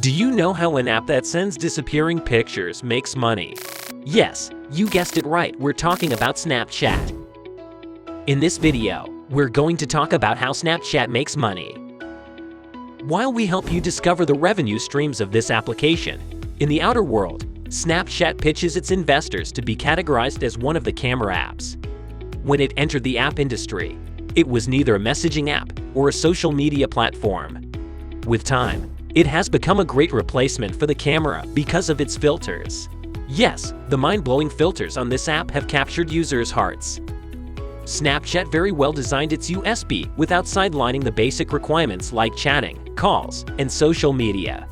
Do you know how an app that sends disappearing pictures makes money? Yes, you guessed it right, we're talking about Snapchat. In this video, we're going to talk about how Snapchat makes money. While we help you discover the revenue streams of this application, in the outer world, Snapchat pitches its investors to be categorized as one of the camera apps. When it entered the app industry, it was neither a messaging app or a social media platform. With time, it has become a great replacement for the camera because of its filters. Yes, the mind-blowing filters on this app have captured users' hearts. Snapchat very well designed its USB without sidelining the basic requirements like chatting, calls, and social media.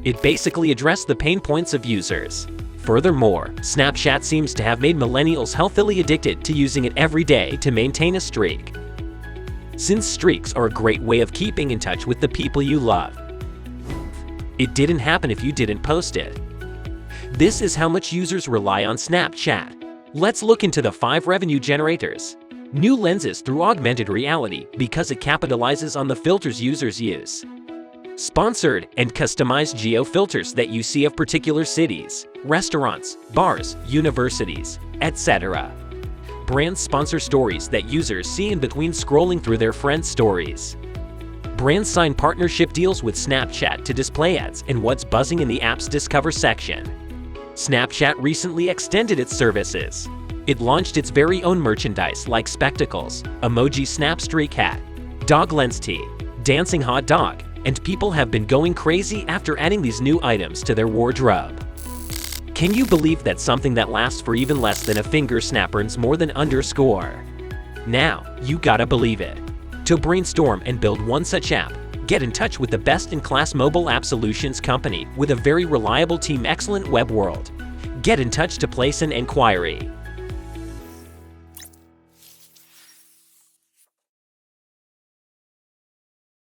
It basically addressed the pain points of users. Furthermore, Snapchat seems to have made millennials healthily addicted to using it every day to maintain a streak. Since streaks are a great way of keeping in touch with the people you love, it didn't happen if you didn't post it. This is how much users rely on Snapchat. Let's look into the 5 revenue generators. New lenses through augmented reality because it capitalizes on the filters users use. Sponsored and customized geo-filters that you see of particular cities, restaurants, bars, universities, etc. Brands sponsor stories that users see in between scrolling through their friends' stories. Brands sign partnership deals with Snapchat to display ads in what's buzzing in the app's Discover section. Snapchat recently extended its services. It launched its very own merchandise like spectacles, emoji snap streak hat, dog lens tee, dancing hot dog, and people have been going crazy after adding these new items to their wardrobe. Can you believe that something that lasts for even less than a finger snap earns more than underscore? Now, you gotta believe it. To brainstorm and build one such app, get in touch with the best-in-class mobile app solutions company with a very reliable team, excellent web world. Get in touch to place an inquiry.